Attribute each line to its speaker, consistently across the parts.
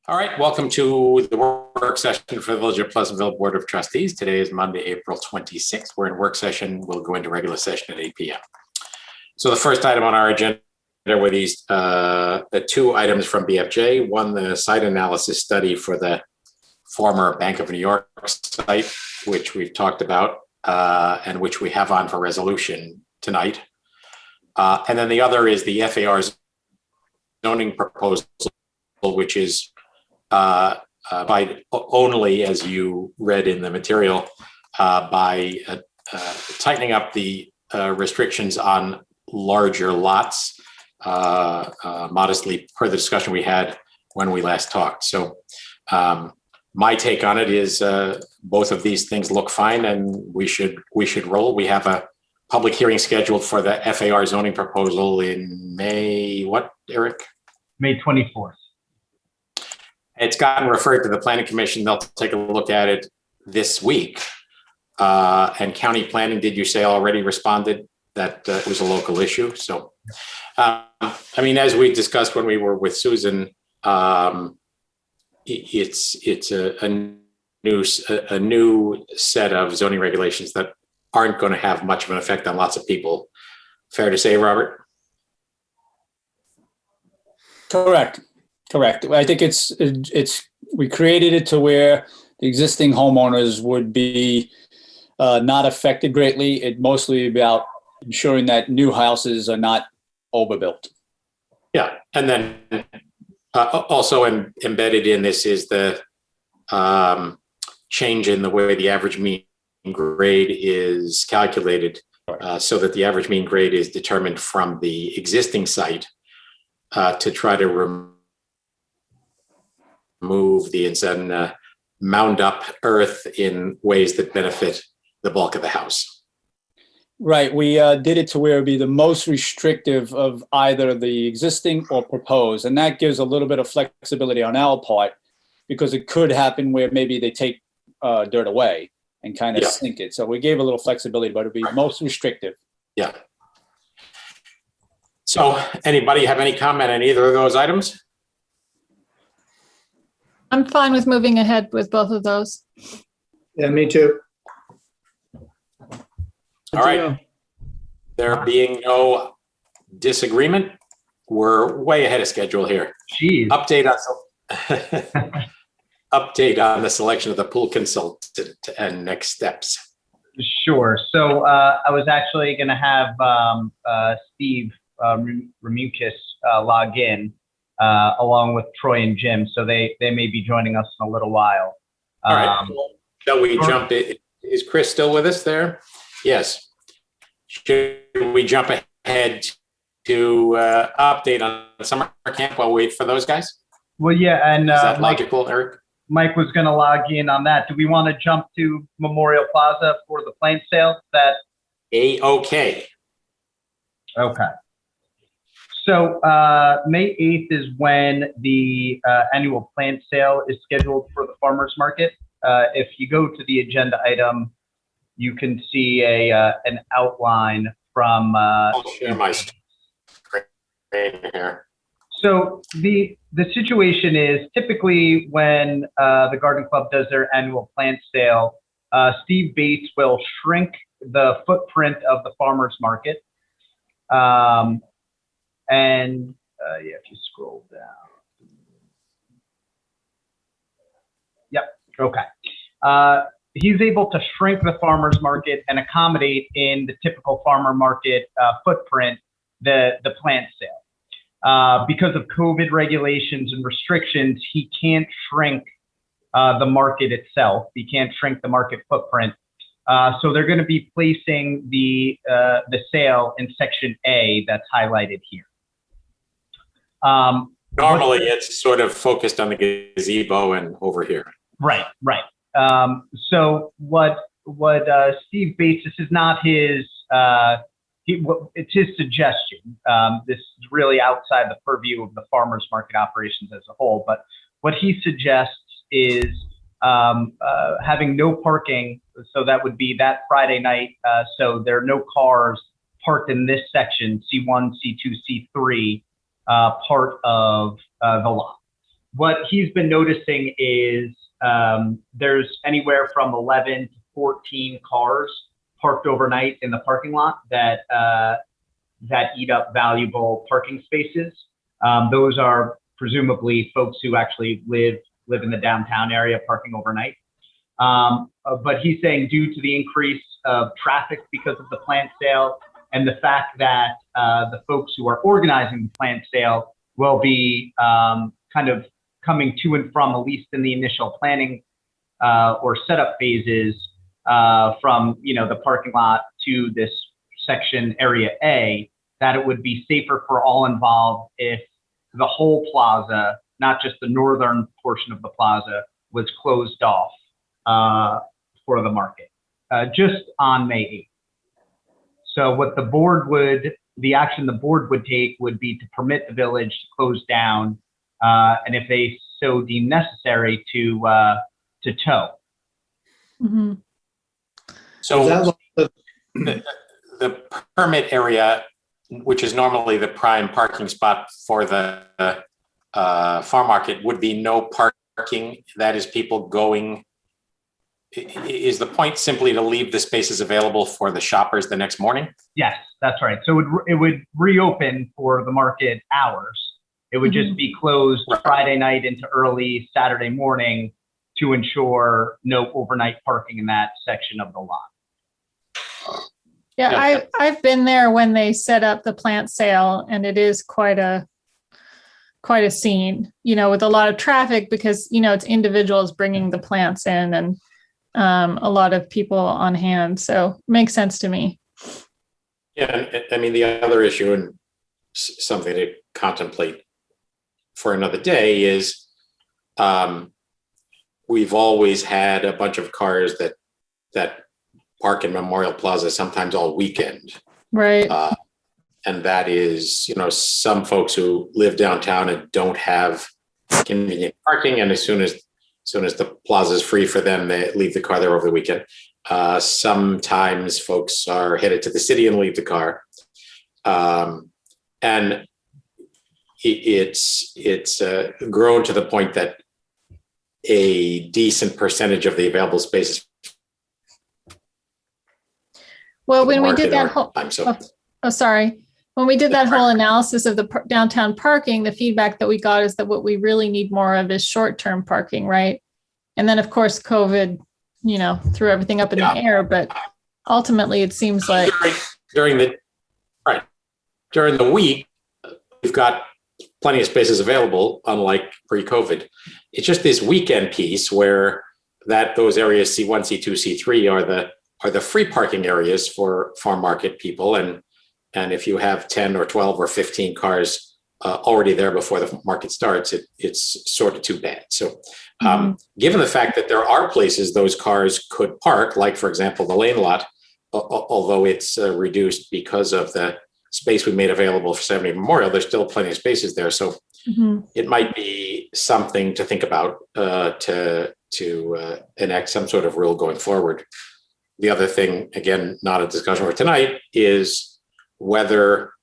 Speaker 1: All right, welcome to the work session for the Village of Pleasantville Board of Trustees. Today is Monday, April 26th. We're in work session. We'll go into regular session at 8 p.m. So the first item on our agenda were these the two items from BFJ. One, the site analysis study for the former Bank of New York site, which we've talked about and which we have on for resolution tonight. And then the other is the FAR zoning proposal, which is by only, as you read in the material, by tightening up the restrictions on larger lots, modestly per the discussion we had when we last talked. So my take on it is both of these things look fine, and we should roll. We have a public hearing scheduled for the FAR zoning proposal in May. What, Eric?
Speaker 2: May 24th.
Speaker 1: It's gotten referred to the Planning Commission. They'll take a look at it this week. And county planning, did you say already responded that it was a local issue? So, I mean, as we discussed when we were with Susan, it's a new set of zoning regulations that aren't going to have much of an effect on lots of people. Fair to say, Robert?
Speaker 3: Correct. I think we created it to where the existing homeowners would be not affected greatly. It mostly about ensuring that new houses are not overbuilt.
Speaker 1: Yeah, and then also embedded in this is the change in the way the average mean grade is calculated, so that the average mean grade is determined from the existing site to try to remove and mound up earth in ways that benefit the bulk of the house.
Speaker 3: Right. We did it to where it would be the most restrictive of either the existing or proposed. And that gives a little bit of flexibility on our part, because it could happen where maybe they take dirt away and kind of sink it. So we gave a little flexibility, but it would be most restrictive.
Speaker 1: Yeah. So anybody have any comment on either of those items?
Speaker 4: I'm fine with moving ahead with both of those.
Speaker 5: Yeah, me too.
Speaker 1: All right. There being no disagreement, we're way ahead of schedule here.
Speaker 2: Jeez.
Speaker 1: Update on the selection of the pool consultant and next steps.
Speaker 2: Sure. So I was actually going to have Steve Remucus log in along with Troy and Jim. So they may be joining us in a little while.
Speaker 1: All right. Shall we jump in? Is Chris still with us there? Yes. Should we jump ahead to update on summer camp while we wait for those guys?
Speaker 2: Well, yeah. And
Speaker 1: is that logical, Eric?
Speaker 2: Mike was going to log in on that. Do we want to jump to Memorial Plaza for the plant sale?
Speaker 1: Okay.
Speaker 2: Okay. So May 8th is when the annual plant sale is scheduled for the farmers market. If you go to the agenda item, you can see an outline from.
Speaker 1: I'll share my screen here.
Speaker 2: So the situation is typically when the Garden Club does their annual plant sale, Steve Bates will shrink the footprint of the farmers market. And if you scroll down. Yep. Okay. He's able to shrink the farmer's market and accommodate in the typical farmer market footprint the plant sale. Because of COVID regulations and restrictions, he can't shrink the market itself. He can't shrink the market footprint. So they're going to be placing the sale in Section A that's highlighted here.
Speaker 1: Normally, it's sort of focused on the gazebo and over here.
Speaker 2: Right. So what Steve Bates, this is not his, it's his suggestion. This is really outside the purview of the farmers market operations as a whole. But what he suggests is having no parking. So that would be that Friday night. So there are no cars parked in this section, C1, C2, C3, part of the lot. what he's been noticing is there's anywhere from 11 to 14 cars parked overnight in the parking lot that eat up valuable parking spaces. Those are presumably folks who actually live in the downtown area parking overnight. But he's saying due to the increase of traffic because of the plant sale and the fact that the folks who are organizing the plant sale will be kind of coming to and from, at least in the initial planning or setup phases, from the parking lot to this section area A, that it would be safer for all involved if the whole plaza, not just the northern portion of the plaza, was closed off for the market, just on May 8th. So what the action the board would take would be to permit the village to close down, and if they so deem necessary, to tow.
Speaker 4: Mhm.
Speaker 1: So
Speaker 5: That-
Speaker 1: the permit area, which is normally the prime parking spot for the farm market, would be no parking. That is people going. Is the point simply to leave the spaces available for the shoppers the next morning?
Speaker 2: Yes, that's right. So it would reopen for the market hours. It would just be closed
Speaker 1: Right.
Speaker 2: Friday night into early Saturday morning to ensure no overnight parking in that section of the lot.
Speaker 4: Yeah,
Speaker 1: Yeah.
Speaker 4: I've been there when they set up the plant sale, and it is quite a scene, with a lot of traffic because, it's individuals bringing the plants in and a lot of people on hand. So it makes sense to me.
Speaker 1: Yeah, I mean, the other issue and something to contemplate for another day is we've always had a bunch of cars that park in Memorial Plaza sometimes all weekend.
Speaker 4: Right.
Speaker 1: And that is, some folks who live downtown and don't have convenient parking, and as soon as the plaza is free for them, they leave the car there over the weekend. Sometimes folks are headed to the city and leave the car. And it's grown to the point that a decent percentage of the available spaces.
Speaker 4: Well, when we did that whole, sorry. When we did that whole analysis of the downtown parking, the feedback that we got is that what we really need more of is short-term parking, right? And then, of course, COVID, threw everything up in the air. But ultimately, it seems like
Speaker 1: during the week, we've got plenty of spaces available, unlike pre-COVID. It's just this weekend piece where those areas C1, C2, C3 are the free parking areas for farm market people, and if you have 10 or 12 or 15 cars already there before the market starts, it's sort of too bad. So given the fact that there are places those cars could park, like, for example, the lane lot, although it's reduced because of the space we made available for 70 Memorial, there's still plenty of spaces there. So it might be something to think about to enact some sort of rule going forward. The other thing, again, not a discussion for tonight, is whether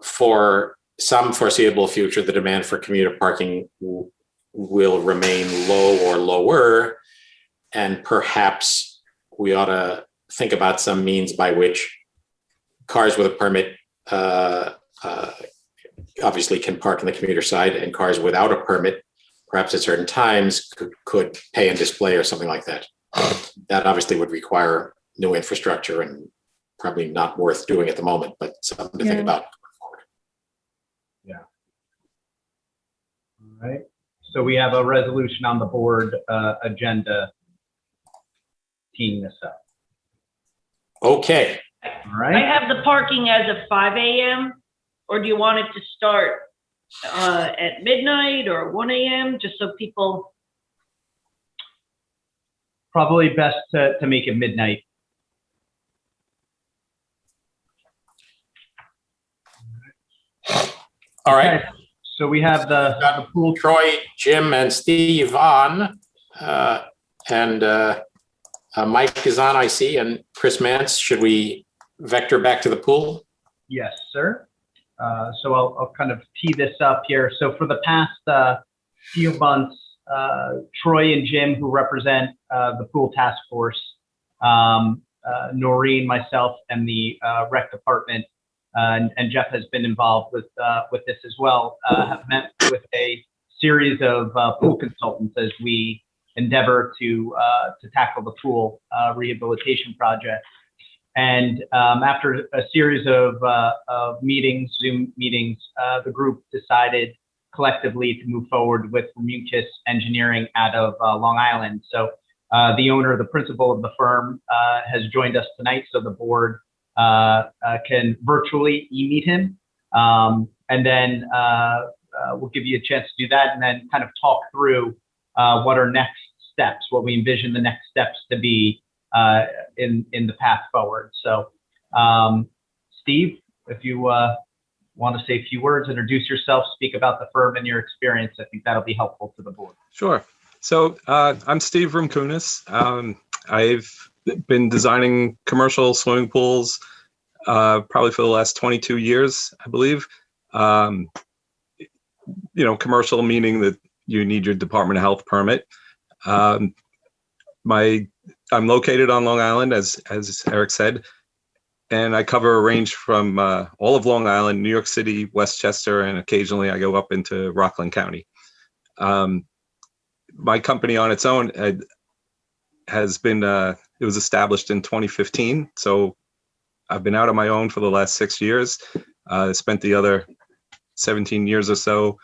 Speaker 1: for some foreseeable future, the demand for commuter parking will remain low or lower. And perhaps we ought to think about some means by which cars with a permit obviously can park on the commuter side, and cars without a permit, perhaps at certain times, could pay and display or something like that. That obviously would require new infrastructure and probably not worth doing at the moment, but something to think about.
Speaker 2: Yeah. All right. So we have a resolution on the board agenda teeing this up.
Speaker 1: Okay.
Speaker 2: All
Speaker 6: I
Speaker 2: right.
Speaker 6: have the parking as of 5 a.m. or do you want it to start at midnight or 1 a.m. just so people?
Speaker 2: Probably best to make it midnight.
Speaker 1: All right.
Speaker 2: Okay. So we have the pool.
Speaker 1: Troy, Jim, and Steve on, and Mike is on, I see, and Chris Mance. Should we vector back to the pool?
Speaker 2: Yes, sir. So I'll kind of tee this up here. So for the past few months, Troy and Jim, who represent the pool task force, Noreen, myself, and the rec department, and Jeff has been involved with this as well, have met with a series of pool consultants as we endeavor to tackle the pool rehabilitation project. And after a series of meetings, Zoom meetings, the group decided collectively to move forward with Remucus Engineering out of Long Island. So the owner, the principal of the firm, has joined us tonight, so the board can virtually meet him. And then we'll give you a chance to do that and then kind of talk through what our next steps, what we envision the next steps to be in the path forward. So Steve, if you want to say a few words, introduce yourself, speak about the firm and your experience, I think that'll be helpful to the board.
Speaker 7: Sure. So I'm Steve Rumkunis. I've been designing commercial swimming pools probably for the last 22 years, I believe. Commercial meaning that you need your Department of Health permit. I'm located on Long Island, as Eric said, and I cover a range from all of Long Island, New York City, Westchester, and occasionally I go up into Rockland County. My company on its own has been, it was established in 2015. So I've been out on my own for the last 6 years. Spent the other 17 years or so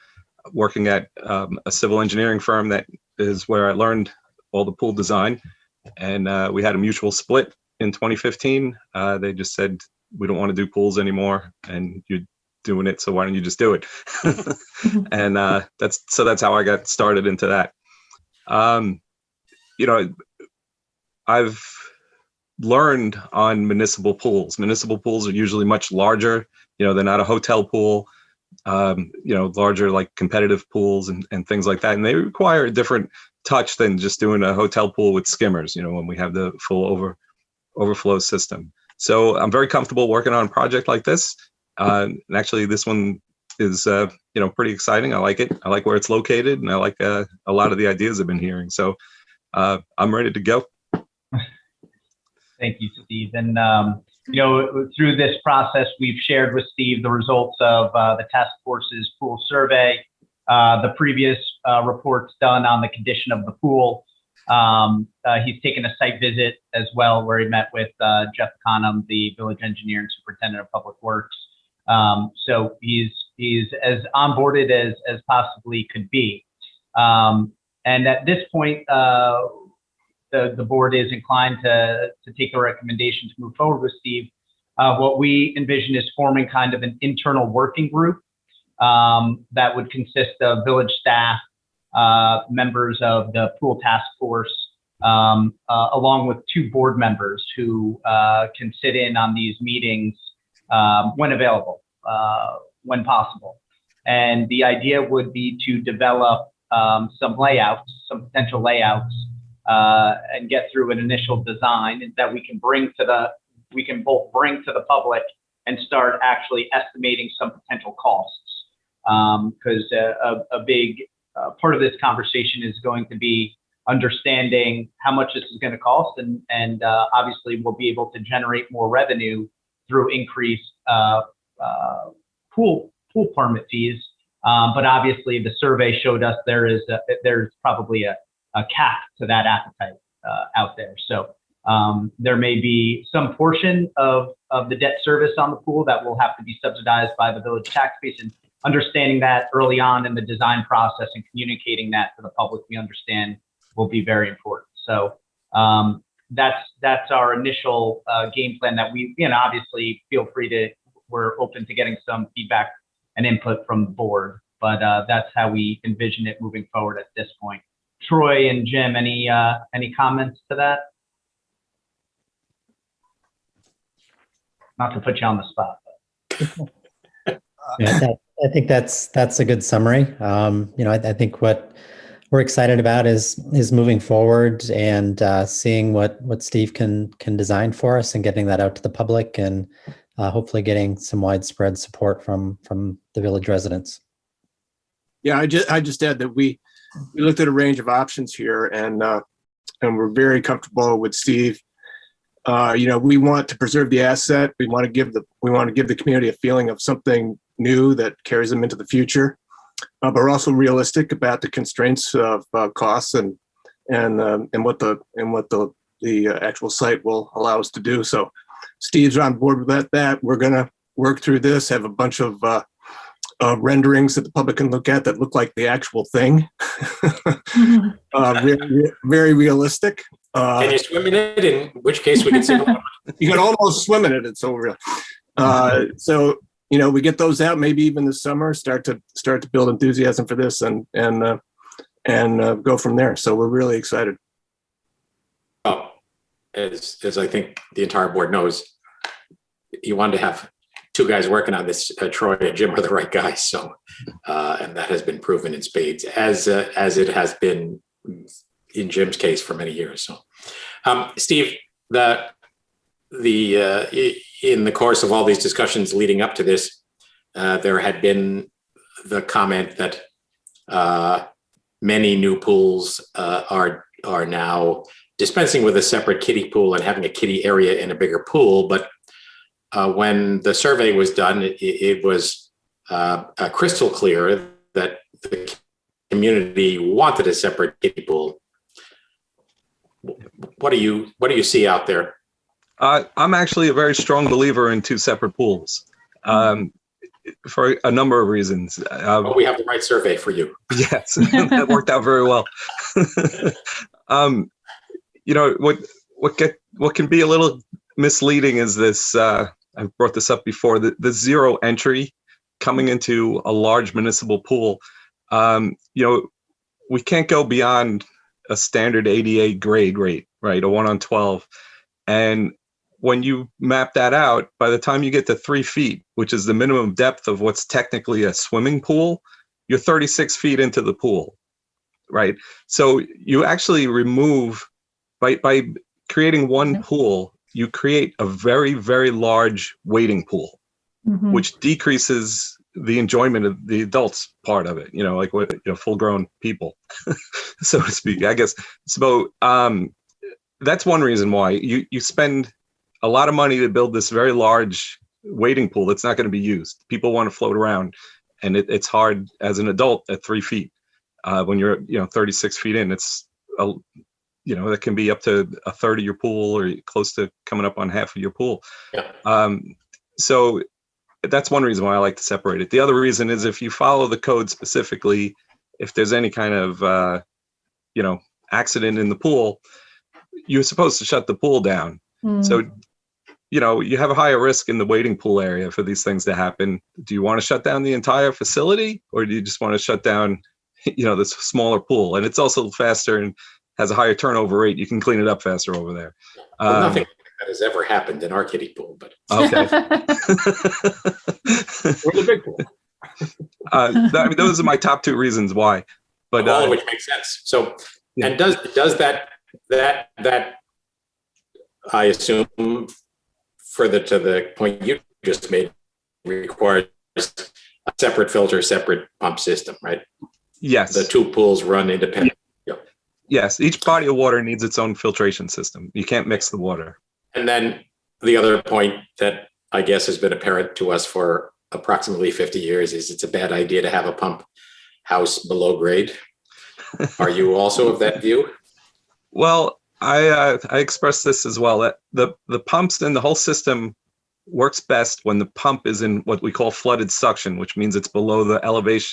Speaker 7: working at a civil engineering firm that is where I learned all the pool design. And we had a mutual split in 2015. They just said, we don't want to do pools anymore and you're doing it, so why don't you just do it? And that's how I got started into that. I've learned on municipal pools. Municipal pools are usually much larger. They're not a hotel pool, larger like competitive pools and things like that. And they require a different touch than just doing a hotel pool with skimmers, when we have the full overflow system. So I'm very comfortable working on a project like this. And actually this one is, pretty exciting. I like it. I like where it's located, and I like a lot of the ideas I've been hearing. So I'm ready to go.
Speaker 2: Thank you, Steve. And, through this process, we've shared with Steve the results of the task force's pool survey, the previous reports done on the condition of the pool. He's taken a site visit as well, where he met with Jeff Conham, the village engineer and superintendent of public works. So he's as onboarded as possibly could be. And at this point, the board is inclined to take a recommendation to move forward with Steve. What we envision is forming kind of an internal working group that would consist of village staff, members of the pool task force, along with 2 board members who can sit in on these meetings when available, when possible. And the idea would be to develop some potential layouts, and get through an initial design that we can both bring to the public and start actually estimating some potential costs. Because a big part of this conversation is going to be understanding how much this is going to cost, and obviously we'll be able to generate more revenue through increased pool permit fees. But obviously the survey showed us there's probably a cap to that appetite out there. So there may be some portion of the debt service on the pool that will have to be subsidized by the village tax base, and understanding that early on in the design process and communicating that to the public, we understand will be very important. So that's our initial game plan that we, obviously feel free to, we're open to getting some feedback and input from the board, but that's how we envision it moving forward at this point. Troy and Jim, any comments to that? Not to put you on the spot.
Speaker 8: Yeah, I think that's a good summary. I think what we're excited about is moving forward and seeing what Steve can design for us and getting that out to the public, and hopefully getting some widespread support from the village residents.
Speaker 5: Yeah, I just add that we we looked at a range of options here, and we're very comfortable with Steve. We want to preserve the asset. We want to give the community a feeling of something new that carries them into the future. But we're also realistic about the constraints of costs and what the actual site will allow us to do. So Steve's on board with that. We're going to work through this, have a bunch of renderings that the public can look at that look like the actual thing. Very, very realistic.
Speaker 1: Can you swim in it? In which case we can see.
Speaker 5: You can almost swim in it. It's so real. So we get those out maybe even this summer. Start to build enthusiasm for this and go from there. So we're really excited.
Speaker 1: Oh, as I think the entire board knows, you wanted to have two guys working on this. Troy and Jim are the right guys. So, and that has been proven in spades, as it has been in Jim's case for many years. So, Steve, in the course of all these discussions leading up to this, there had been the comment that many new pools are now dispensing with a separate kiddie pool and having a kiddie area in a bigger pool. But when the survey was done, it was crystal clear that the community wanted a separate kiddie pool. What do you see out there?
Speaker 7: I'm actually a very strong believer in two separate pools for a number of reasons.
Speaker 1: We have the right survey for you.
Speaker 7: Yes, that worked out very well. What can be a little misleading is this. I've brought this up before. The zero entry coming into a large municipal pool. We can't go beyond a standard ADA grade rate, right? A 1/12. And when you map that out, by the time you get to 3 feet, which is the minimum depth of what's technically a swimming pool, you're 36 feet into the pool, right? So you actually remove, by creating one pool, you create a very, very large wading pool, which decreases the enjoyment of the adults part of it, like full grown people, so to speak, I guess. So that's one reason why you spend a lot of money to build this very large wading pool that's not going to be used. People want to float around, and it's hard as an adult at 3 feet. When you're 36 feet in, it's that can be up to a third of your pool or close to coming up on half of your pool. Yeah. So that's one reason why I like to separate it. The other reason is if you follow the code specifically, if there's any kind of, accident in the pool, you're supposed to shut the pool down. So, you have a higher risk in the wading pool area for these things to happen. Do you want to shut down the entire facility, or do you just want to shut down, this smaller pool? And it's also faster and has a higher turnover rate. You can clean it up faster over there.
Speaker 1: Well, nothing that has ever happened in our kiddie pool, but
Speaker 7: okay.
Speaker 5: Or the big pool.
Speaker 7: Those are my top two reasons why. But
Speaker 1: all of which makes sense. So, yeah. And does that I assume, further to the point you just made, requires a separate filter, separate pump system, right?
Speaker 7: Yes.
Speaker 1: The two pools run independently.
Speaker 7: Yes, each body of water needs its own filtration system. You can't mix the water.
Speaker 1: And then the other point that I guess has been apparent to us for approximately 50 years is it's a bad idea to have a pump house below grade. Are you also of that view?
Speaker 7: Well, I expressed this as well, that the pumps and the whole system works best when the pump is in what we call flooded suction, which means it's below the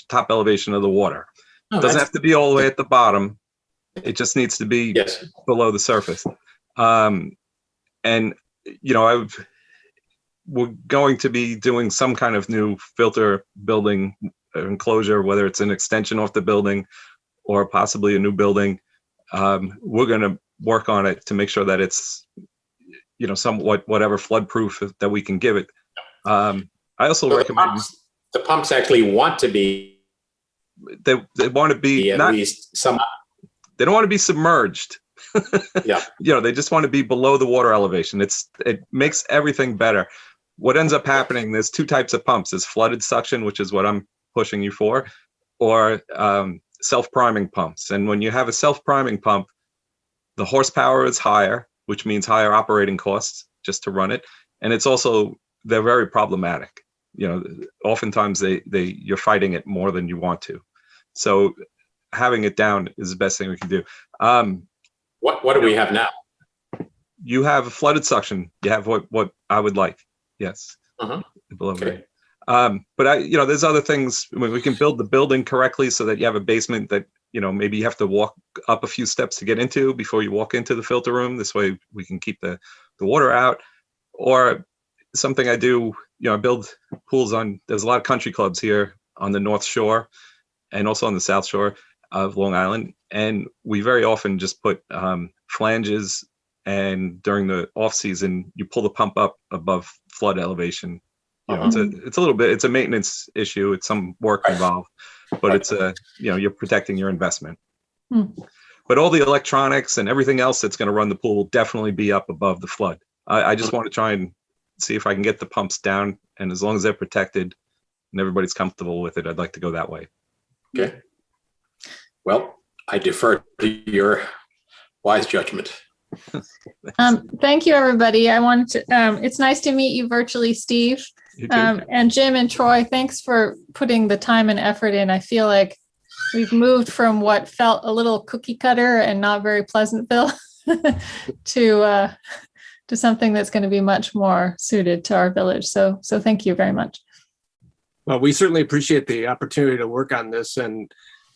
Speaker 7: top elevation of the water. It doesn't have to be all the way at the bottom. It just needs to be below the surface. We're going to be doing some kind of new filter building enclosure, whether it's an extension off the building or possibly a new building. We're going to work on it to make sure that it's, somewhat whatever flood proof that we can give it. I also recommend
Speaker 1: the pumps actually want to be.
Speaker 7: They want to be
Speaker 1: at least some.
Speaker 7: They don't want to be submerged.
Speaker 1: Yeah.
Speaker 7: They just want to be below the water elevation. It makes everything better. What ends up happening, there's two types of pumps. There's flooded suction, which is what I'm pushing you for, or self-priming pumps. And when you have a self-priming pump, the horsepower is higher, which means higher operating costs just to run it. And it's also, they're very problematic. Oftentimes you're fighting it more than you want to. So having it down is the best thing we can do.
Speaker 1: What do we have now?
Speaker 7: You have a flooded suction. You have what I would like. Yes. Below
Speaker 1: Okay.
Speaker 7: But there's other things. I mean, we can build the building correctly so that you have a basement that, maybe you have to walk up a few steps to get into before you walk into the filter room. This way we can keep the water out. Or something I do, I build pools there's a lot of country clubs here on the North Shore and also on the South Shore of Long Island. And we very often just put flanges, and during the off season, you pull the pump up above flood elevation. It's a little bit, it's a maintenance issue. It's some work involved, but it's you're protecting your investment. But all the electronics and everything else that's going to run the pool will definitely be up above the flood. I just want to try and see if I can get the pumps down, and as long as they're protected and everybody's comfortable with it, I'd like to go that way.
Speaker 1: Okay. Well, I defer to your wise judgment.
Speaker 4: Thank you, everybody. I wanted to, it's nice to meet you virtually, Steve.
Speaker 7: You too.
Speaker 4: And Jim and Troy, thanks for putting the time and effort in. I feel like we've moved from what felt a little cookie cutter and not very Pleasantville to something that's going to be much more suited to our village. So thank you very much.
Speaker 5: Well, we certainly appreciate the opportunity to work on this, and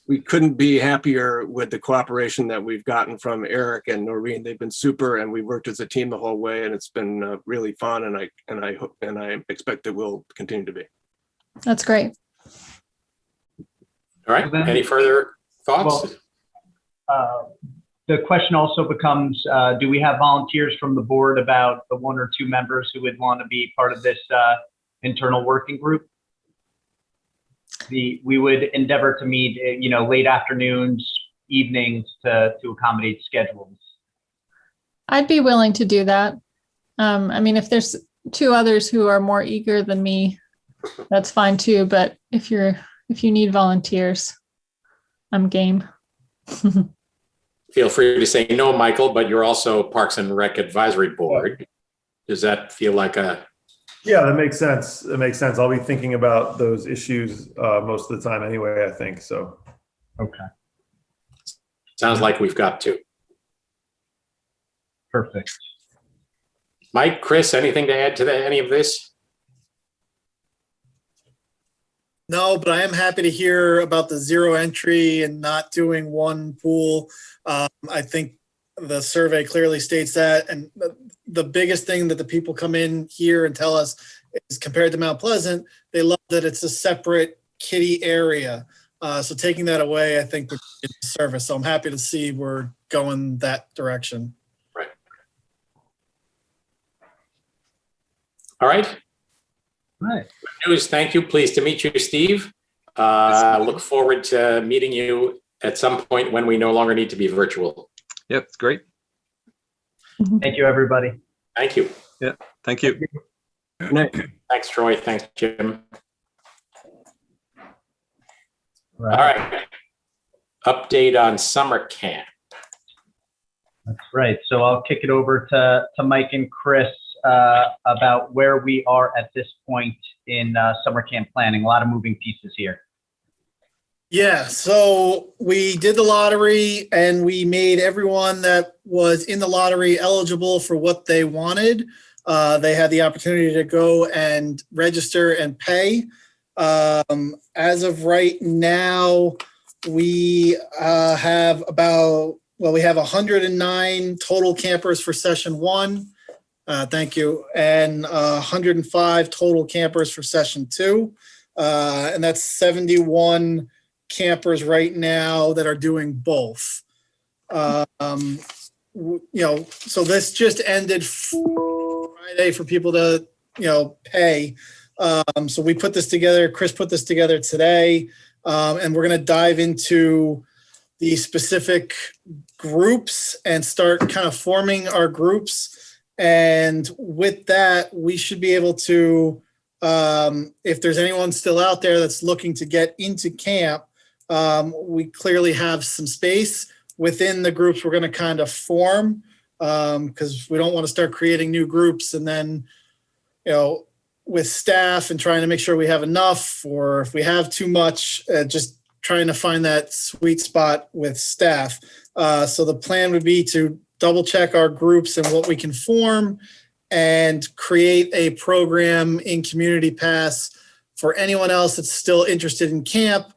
Speaker 5: we couldn't be happier with the cooperation that we've gotten from Eric and Noreen. They've been super, and we worked as a team the whole way, and it's been really fun. And I hope, and I expect it will continue to be.
Speaker 4: That's great.
Speaker 1: All right. Any further thoughts?
Speaker 2: Well, the question also becomes, do we have volunteers from the board about the 1 or 2 members who would want to be part of this internal working group? We would endeavor to meet, late afternoons, evenings to accommodate schedules.
Speaker 4: I'd be willing to do that. If there's 2 others who are more eager than me, that's fine too. But if you need volunteers, I'm game.
Speaker 1: Feel free to say no, Michael, but you're also Parks and Rec Advisory Board. Does that feel like a...
Speaker 9: Yeah, that makes sense. It makes sense. I'll be thinking about those issues most of the time anyway, I think. So.
Speaker 2: Okay.
Speaker 1: Sounds like we've got 2.
Speaker 2: Perfect.
Speaker 1: Mike, Chris, anything to add to any of this?
Speaker 10: No, but I am happy to hear about the 0 entry and not doing 1 pool. I think the survey clearly states that. And the biggest thing that the people come in here and tell us is, compared to Mount Pleasant, they love that it's a separate kiddie area. So taking that away, I think, would be a service. So I'm happy to see we're going that direction.
Speaker 1: Right. All right.
Speaker 2: Right.
Speaker 1: Good news. Thank you. Pleased to meet you, Steve. Look forward to meeting you at some point when we no longer need to be virtual.
Speaker 7: Yep, it's great.
Speaker 2: Thank you, everybody.
Speaker 1: Thank you.
Speaker 7: Yeah, thank you.
Speaker 1: Thanks, Troy. Thanks, Jim. All right. Update on summer camp.
Speaker 2: That's right. So I'll kick it over to Mike and Chris about where we are at this point in summer camp planning. A lot of moving pieces here.
Speaker 10: Yeah, so we did the lottery and we made everyone that was in the lottery eligible for what they wanted. They had the opportunity to go and register and pay. As of right now, we have we have 109 total campers for session 1. Thank you. And 105 total campers for session 2. And that's 71 campers right now that are doing both. So this just ended Friday for people to, pay. So we put this together, Chris put this together today, and we're going to dive into the specific groups and start kind of forming our groups. And with that, we should be able to, if there's anyone still out there that's looking to get into camp, we clearly have some space within the groups we're going to kind of form, because we don't want to start creating new groups and then, with staff and trying to make sure we have enough, or if we have too much, just trying to find that sweet spot with staff. So the plan would be to double check our groups and what we can form and create a program in Community Pass for anyone else that's still interested in camp.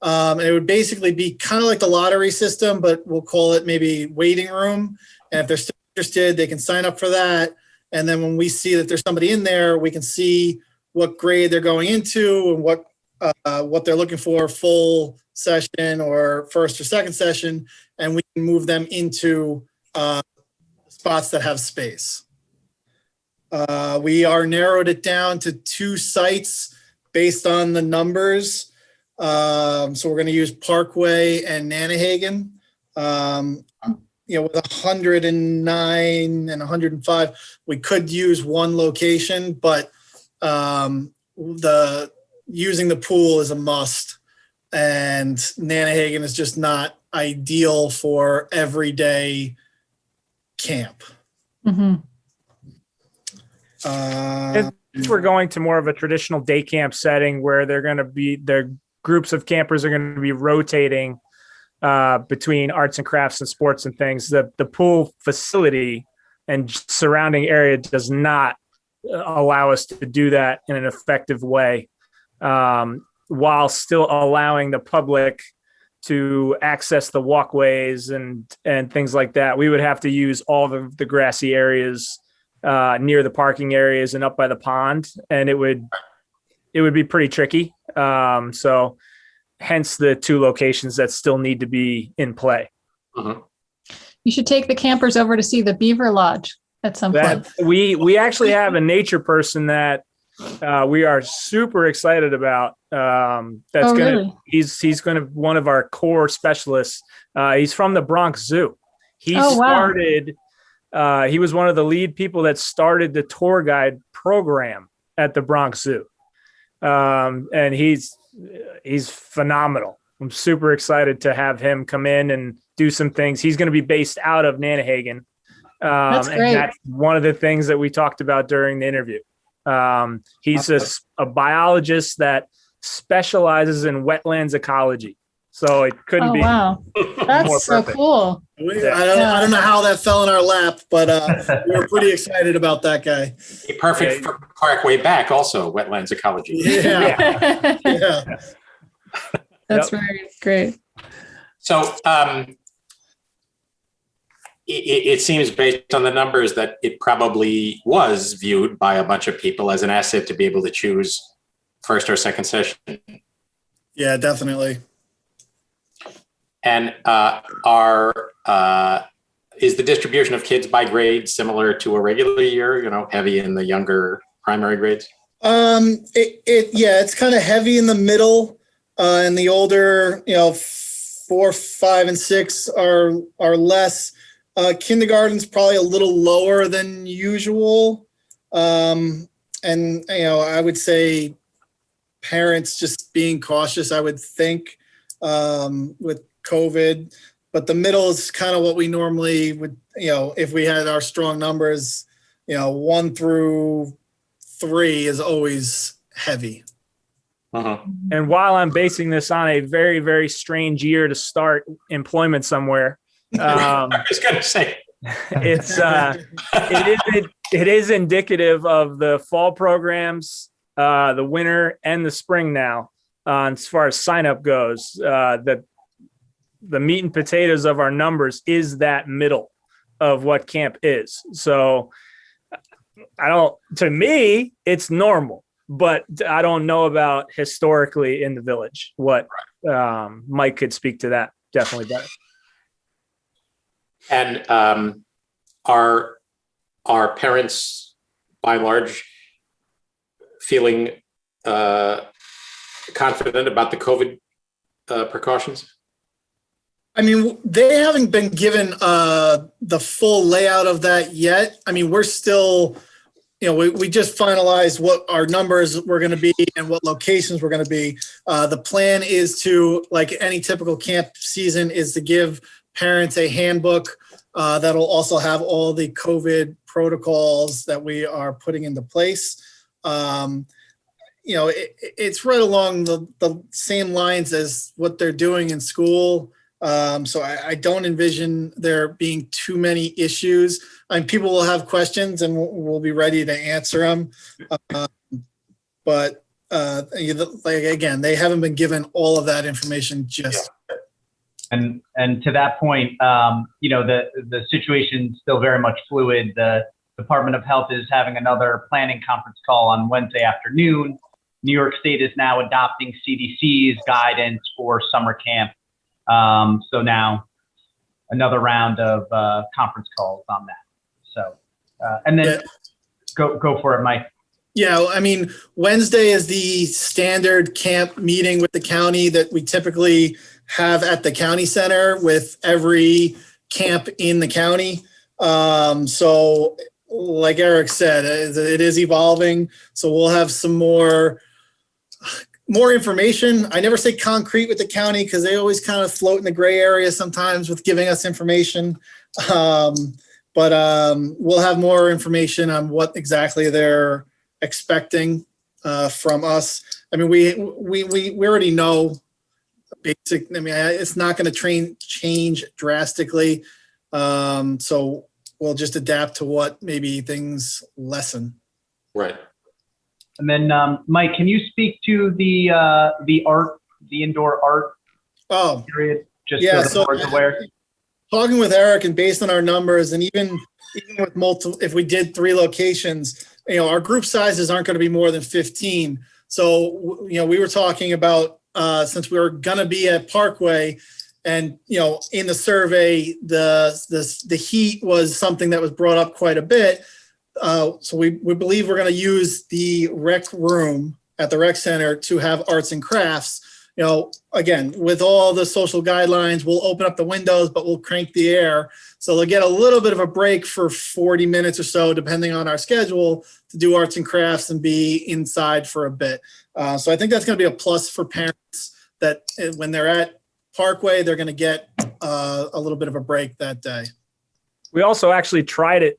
Speaker 10: And it would basically be kind of like the lottery system, but we'll call it maybe waiting room. And if they're still interested, they can sign up for that. And then when we see that there's somebody in there, we can see what grade they're going into and what they're looking for, full session or first or second session, and we can move them into spots that have space. We are narrowed it down to 2 sites based on the numbers. So we're going to use Parkway and Nanahagan. With 109 and 105, we could use one location, but using the pool is a must, and Nanahagan is just not ideal for everyday camp.
Speaker 4: Mm-hmm.
Speaker 11: If we're going to more of a traditional day camp setting where their groups of campers are going to be rotating between arts and crafts and sports and things, the pool facility and surrounding area does not allow us to do that in an effective way, while still allowing the public to access the walkways and things like that. We would have to use all the grassy areas near the parking areas and up by the pond, and it would be pretty tricky. So hence the 2 locations that still need to be in play.
Speaker 1: Uh-huh.
Speaker 4: You should take the campers over to see the Beaver Lodge at some point.
Speaker 11: We actually have a nature person that we are super excited about.
Speaker 4: Really?
Speaker 11: He's gonna one of our core specialists. He's from the Bronx Zoo. He
Speaker 4: Wow.
Speaker 11: started. He was one of the lead people that started the tour guide program at the Bronx Zoo, and he's phenomenal. I'm super excited to have him come in and do some things. He's going to be based out of Nanahagan.
Speaker 4: That's great.
Speaker 11: And that's one of the things that we talked about during the interview. He's a biologist that specializes in wetlands ecology. So it couldn't be.
Speaker 4: Wow.
Speaker 11: more
Speaker 4: That's so
Speaker 11: perfect.
Speaker 4: cool.
Speaker 10: I don't know how that fell in our lap, but we were pretty excited about that guy.
Speaker 1: Perfect for Parkway back also, wetlands ecology.
Speaker 10: Yeah. Yeah.
Speaker 4: That's very great.
Speaker 1: So it seems based on the numbers that it probably was viewed by a bunch of people as an asset to be able to choose first or second session.
Speaker 10: Yeah, definitely.
Speaker 1: And is the distribution of kids by grade similar to a regular year, heavy in the younger primary grades?
Speaker 10: It's kind of heavy in the middle, and the older, 4, 5, and 6 are less. Kindergarten's probably a little lower than usual. And I would say parents just being cautious, I would think, with COVID, but the middle is kind of what we normally would, if we had our strong numbers, 1 through 3 is always heavy.
Speaker 1: Uh-huh.
Speaker 11: And while I'm basing this on a very, very strange year to start employment somewhere,
Speaker 1: I was going to say,
Speaker 11: it is indicative of the fall programs, the winter and the spring now, as far as sign up goes. That the meat and potatoes of our numbers is that middle of what camp is. So to me, it's normal, but I don't know about historically in the village what Mike could speak to that definitely better.
Speaker 1: And are parents by and large feeling confident about the COVID precautions?
Speaker 10: I mean, they haven't been given the full layout of that yet. I mean, we're still we just finalized what our numbers were going to be and what locations were going to be. The plan is to, like any typical camp season, is to give parents a handbook that'll also have all the COVID protocols that we are putting into place. It's right along the same lines as what they're doing in school. So I don't envision there being too many issues. People will have questions and we'll be ready to answer them. But again, they haven't been given all of that information just yet.
Speaker 2: And to that point, the situation is still very much fluid. The Department of Health is having another planning conference call on Wednesday afternoon. New York State is now adopting CDC's guidance for summer camp. So now another round of conference calls on that. So, and then go for it, Mike.
Speaker 10: Yeah, Wednesday is the standard camp meeting with the county that we typically have at the county center with every camp in the county. So like Eric said, it is evolving. So we'll have some more information. I never say concrete with the county because they always kind of float in the gray area sometimes with giving us information. But we'll have more information on what exactly they're expecting from us. We already know basic. It's not going to change drastically. So we'll just adapt to what maybe things lessen.
Speaker 1: Right.
Speaker 2: And then, Mike, can you speak to the indoor art period? Just so the board's aware.
Speaker 10: Talking with Eric, and based on our numbers, and even with multiple, if we did 3 locations, our group sizes aren't going to be more than 15. So, we were talking about since we were going to be at Parkway, and in the survey, the heat was something that was brought up quite a bit. So we believe we're going to use the rec room at the rec center to have arts and crafts. Again, with all the social guidelines, we'll open up the windows, but we'll crank the air. So they'll get a little bit of a break for 40 minutes or so, depending on our schedule, to do arts and crafts and be inside for a bit. So I think that's going to be a plus for parents, that when they're at Parkway, they're going to get a little bit of a break that day.
Speaker 11: We also actually tried it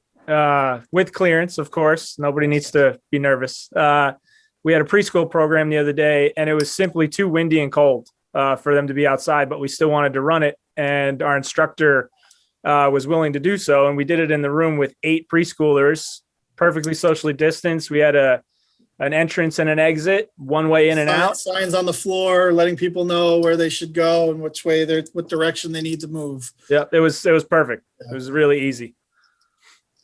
Speaker 11: with clearance, of course. Nobody needs to be nervous. We had a preschool program the other day, and it was simply too windy and cold for them to be outside, but we still wanted to run it. And our instructor was willing to do so. And we did it in the room with 8 preschoolers, perfectly socially distanced. We had an entrance and an exit, one way in and out.
Speaker 10: Signs on the floor, letting people know where they should go and what direction they need to move.
Speaker 11: Yeah, it was perfect. It was really easy.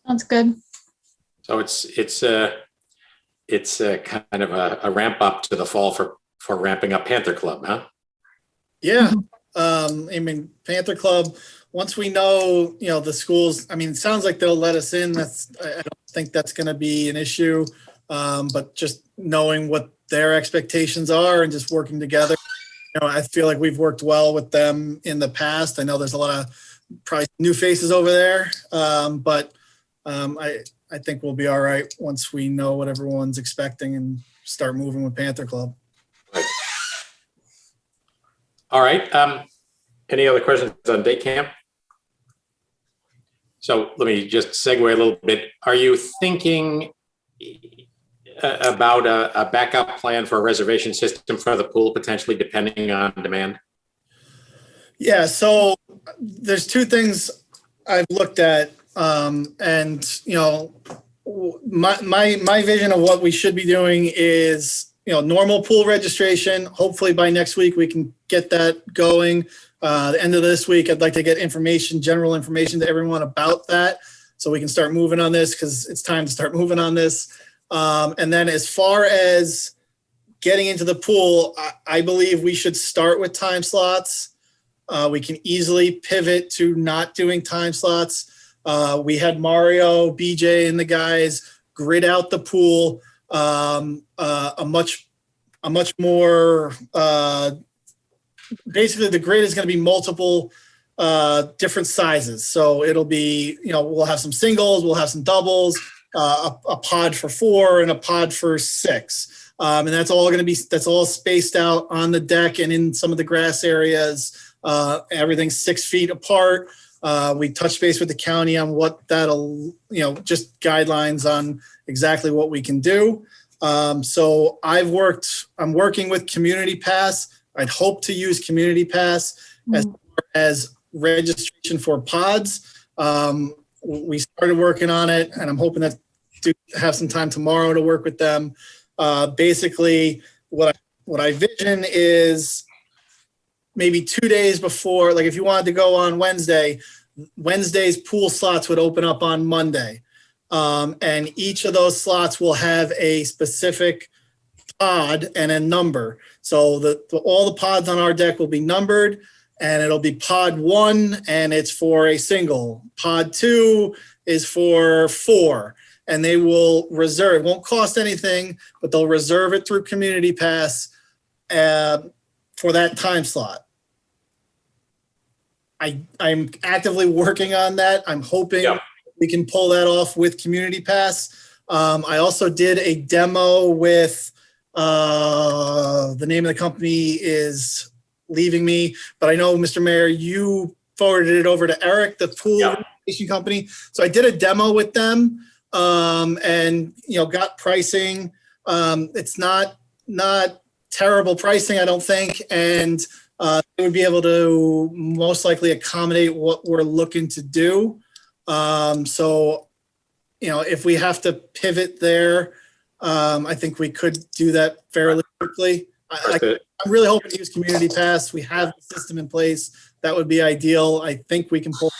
Speaker 4: Sounds good.
Speaker 1: So it's kind of a ramp up to the fall for ramping up Panther Club, huh?
Speaker 10: Yeah. Panther Club, once we know, the schools, it sounds like they'll let us in. I don't think that's going to be an issue. But just knowing what their expectations are and just working together, I feel like we've worked well with them in the past. I know there's a lot of probably new faces over there. But I think we'll be all right once we know what everyone's expecting and start moving with Panther Club.
Speaker 1: Right. All right. Any other questions on day camp? So let me just segue a little bit. Are you thinking about a backup plan for a reservation system for the pool, potentially depending on demand?
Speaker 10: Yeah. So there's 2 things I've looked at. And my vision of what we should be doing is, normal pool registration. Hopefully by next week, we can get that going. The end of this week, I'd like to get general information to everyone about that, so we can start moving on this, because it's time to start moving on this. And then as far as getting into the pool, I believe we should start with time slots. We can easily pivot to not doing time slots. We had Mario, BJ, and the guys grid out the pool a much more. Basically, the grid is going to be multiple different sizes. So it'll be, we'll have some singles, we'll have some doubles, a pod for 4 and a pod for 6. And that's all spaced out on the deck and in some of the grass areas. Everything's 6 feet apart. We touched base with the county on what that'll, just guidelines on exactly what we can do. So I'm working with Community Pass. I'd hope to use Community Pass as far as registration for pods. We started working on it, and I'm hoping to have some time tomorrow to work with them. Basically, what I vision is maybe 2 days before, like if you wanted to go on Wednesday's pool slots would open up on Monday. And each of those slots will have a specific pod and a number. So all the pods on our deck will be numbered, and it'll be pod 1 and it's for a single. Pod 2 is for 4, and they will reserve. It won't cost anything, but they'll reserve it through Community Pass for that time slot. I'm actively working on that. I'm hoping we can pull that off with Community Pass. I also did a demo with the name of the company is leaving me, but I know, Mr. Mayor, you forwarded it over to Eric, the pool rehabilitation company. So I did a demo with them, and got pricing. It's not terrible pricing, I don't think, and they would be able to most likely accommodate what we're looking to do. So, if we have to pivot there, I think we could do that fairly quickly. I'm really hoping to use Community Pass. We have the system in place. That would be ideal. I think we can pull.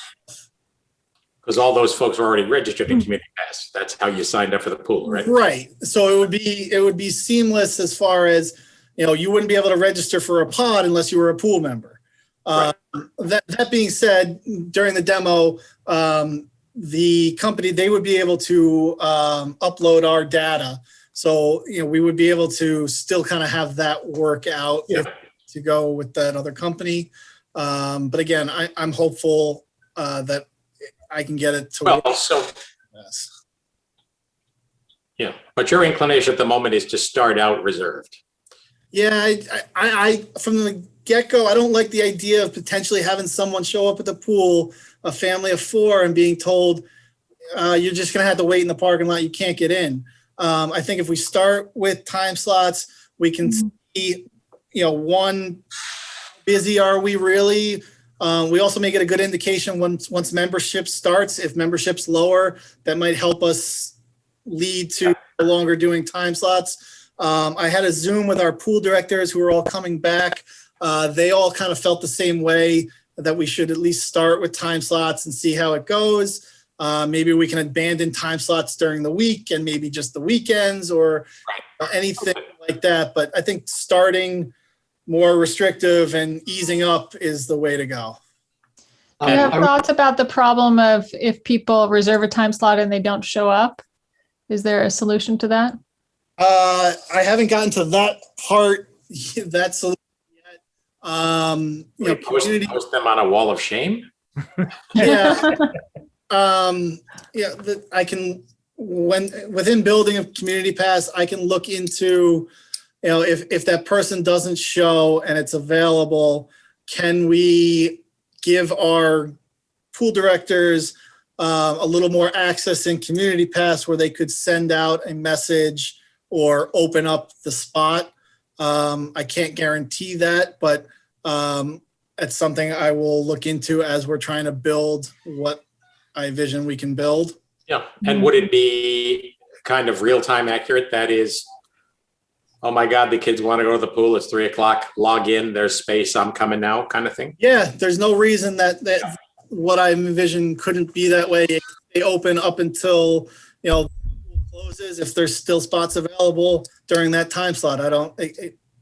Speaker 1: Because all those folks are already registered in Community Pass. That's how you signed up for the pool, right?
Speaker 10: Right. So it would be seamless as far as, you wouldn't be able to register for a pod unless you were a pool member.
Speaker 1: Right.
Speaker 10: That being said, during the demo, the company, they would be able to upload our data. So, we would be able to still kind of have that work out to go with that other company. But again, I'm hopeful that I can get it to work. Yes.
Speaker 1: Yeah, but your inclination at the moment is to start out reserved.
Speaker 10: Yeah, I from the get-go, I don't like the idea of potentially having someone show up at the pool, a family of 4, and being told, you're just going to have to wait in the parking lot. You can't get in. I think if we start with time slots, we can see, one, how busy are we really? We also may get a good indication once membership starts. If membership's lower, that might help us lead to no longer doing time slots. I had a Zoom with our pool directors who are all coming back. They all kind of felt the same way, that we should at least start with time slots and see how it goes. Maybe we can abandon time slots during the week and maybe just the weekends or anything like that. But I think starting more restrictive and easing up is the way to go.
Speaker 4: Do you have thoughts about the problem of if people reserve a time slot and they don't show up? Is there a solution to that?
Speaker 10: I haven't gotten to that part, that solution yet.
Speaker 1: Post them on a wall of shame?
Speaker 10: Yeah. I can, within building a Community Pass, I can look into, if that person doesn't show and it's available, can we give our pool directors a little more access in Community Pass where they could send out a message or open up the spot? I can't guarantee that, but it's something I will look into as we're trying to build what I vision we can build.
Speaker 1: Yeah, and would it be kind of real-time accurate? That is, oh my God, the kids want to go to the pool. It's 3:00. Log in. There's space. I'm coming now, kind of thing.
Speaker 10: Yeah, there's no reason that what I envision couldn't be that way. They open up until the pool closes. If there's still spots available during that time slot,